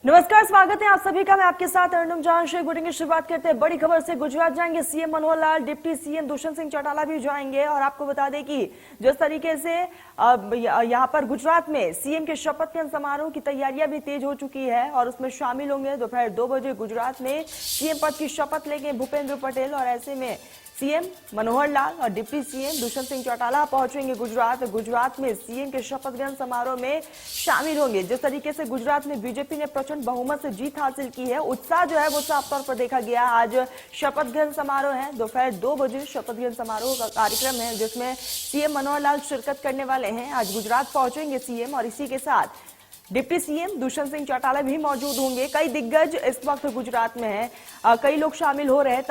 नमस्कार, स्वागत है आप सभी का। मैं आपके साथ अर्नुम जहां शेख। बुलेटिन की शुरुआत करते हैं बड़ी खबर से। गुजरात जाएंगे CM Manohar Lal, deputy CM Dushyant Singh Chautala भी जाएंगे। और आपको बता दें कि जिस तरीके से यहां पर गुजरात में सीएम के शपथ ग्रहण समारोह की तैयारियां भी तेज हो चुकी है और उसमें शामिल होंगे। दोपहर 2 बजे गुजरात में सीएम पद की शपथ लेंगे भूपेंद्र पटेल और ऐसे में सीएम मनोहर लाल और डिप्टी सीएम दुष्यंत सिंह चौटाला पहुंचेंगे गुजरात में सीएम के शपथ ग्रहण समारोह में शामिल होंगे। जिस तरीके से गुजरात में बीजेपी ने प्रचंड बहुमत से जीत हासिल की है, उत्साह जो है वो साफ तौर पर देखा गया। आज शपथ ग्रहण समारोह है, दोपहर 2 बजे शपथ ग्रहण समारोह का कार्यक्रम है जिसमें सीएम मनोहर लाल शिरकत करने वाले हैं। आज गुजरात पहुंचेंगे सीएम और इसी के साथ डिप्टी सीएम दुष्यंत सिंह चौटाला भी मौजूद होंगे। कई दिग्गज इस वक्त गुजरात में हैं, कई लोग शामिल हो रहे हैं।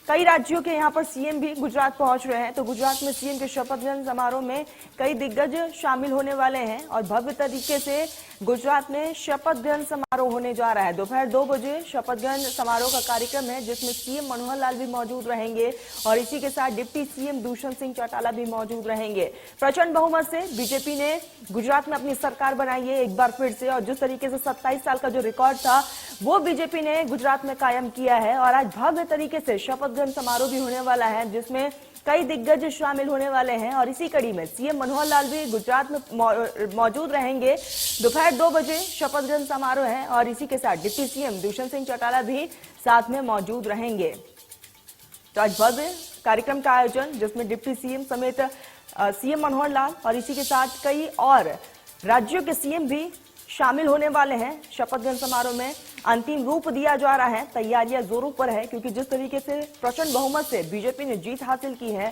कई राज्यों के यहाँ पर सीएम भी गुजरात पहुंच रहे हैं। तो गुजरात में सीएम के शपथ ग्रहण समारोह में कई दिग्गज शामिल होने वाले हैं और भव्य तरीके से गुजरात में शपथ ग्रहण समारोह होने जा रहा है। दोपहर 2 बजे शपथ ग्रहण समारोह का कार्यक्रम है जिसमें सीएम मनोहर लाल भी मौजूद रहेंगे और इसी के साथ डिप्टी सीएम दुष्यंत सिंह चौटाला भी मौजूद रहेंगे। प्रचंड बहुमत से बीजेपी ने गुजरात में अपनी सरकार बनाई है एक बार फिर से, और जिस तरीके से 27 साल का जो रिकॉर्ड था वो बीजेपी ने गुजरात में कायम किया है। और आज भव्य तरीके से शपथ ग्रहण समारोह भी होने वाला है जिसमें कई दिग्गज शामिल होने वाले हैं और इसी कड़ी में सीएम मनोहर लाल भी गुजरात में मौजूद रहेंगे। दोपहर 2 बजे शपथ ग्रहण समारोह है और इसी के साथ डिप्टी सीएम दुष्यंत सिंह चौटाला भी साथ में मौजूद रहेंगे। तो आज भव्य कार्यक्रम का आयोजन जिसमें डिप्टी सीएम समेत सीएम मनोहर लाल और इसी के साथ कई और राज्यों के सीएम भी शामिल होने वाले हैं। शपथ ग्रहण समारोह में अंतिम रूप दिया जा रहा है, तैयारियां जोरों पर है क्योंकि जिस तरीके से प्रचंड बहुमत से बीजेपी ने जीत हासिल की है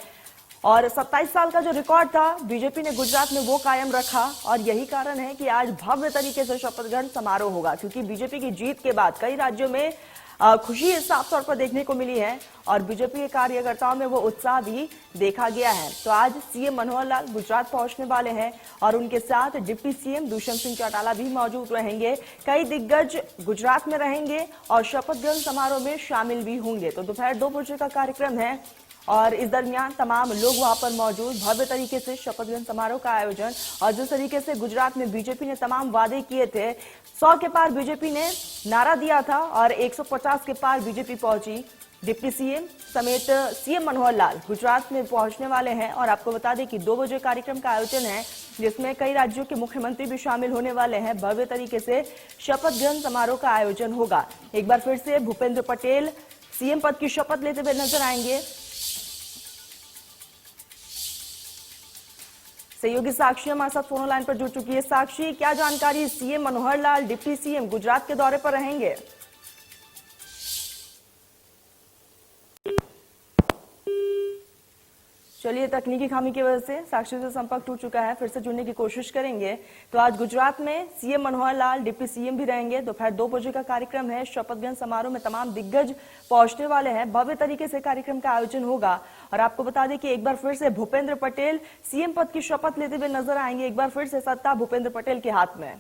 और 27 साल का जो रिकॉर्ड था बीजेपी ने गुजरात में वो कायम रखा और यही कारण है कि आज भव्य तरीके से शपथ ग्रहण समारोह होगा क्योंकि बीजेपी की जीत के बाद कई राज्यों में खुशी साफ तौर पर देखने को मिली है और बीजेपी के कार्यकर्ताओं में वो उत्साह भी देखा गया है। तो आज सीएम मनोहर लाल गुजरात पहुंचने वाले हैं और उनके साथ डिप्टी सीएम दुष्यंत सिंह चौटाला भी मौजूद रहेंगे। कई दिग्गज गुजरात में रहेंगे और शपथ ग्रहण समारोह में शामिल भी होंगे। तो दोपहर 2 बजे का कार्यक्रम है और इस दरमियान तमाम लोग वहां पर मौजूद। भव्य तरीके से शपथ ग्रहण समारोह का आयोजन और जिस तरीके से गुजरात में बीजेपी ने तमाम वादे किए थे, 100 के पार बीजेपी ने नारा दिया था और 150 के पार बीजेपी पहुंची। डिप्टी सीएम समेत सीएम मनोहर लाल गुजरात में पहुंचने वाले हैं और आपको बता दें कि 2 बजे कार्यक्रम का आयोजन है जिसमें कई राज्यों के मुख्यमंत्री भी शामिल होने वाले हैं। भव्य तरीके से शपथ ग्रहण समारोह का आयोजन होगा। एक बार फिर से भूपेंद्र पटेल सीएम पद की शपथ लेते हुए नजर आएंगे। सहयोगी साक्षी हमारे साथ फोन लाइन पर जुड़ चुकी है। साक्षी, क्या जानकारी? CM Manohar Lal, deputy CM Gujarat के दौरे पर रहेंगे। चलिए, तकनीकी खामी की वजह से साक्षी से संपर्क टूट चुका है, फिर से जुड़ने की कोशिश करेंगे। तो आज गुजरात में CM Manohar Lal, deputy CM भी रहेंगे। दोपहर 2 बजे का कार्यक्रम है। शपथ ग्रहण समारोह में तमाम दिग्गज पहुंचने वाले हैं। भव्य तरीके से कार्यक्रम का आयोजन होगा और आपको बता दें कि एक बार फिर से भूपेंद्र पटेल सीएम पद की शपथ लेते हुए नजर आएंगे। एक बार फिर से सत्ता भूपेंद्र पटेल के हाथ में।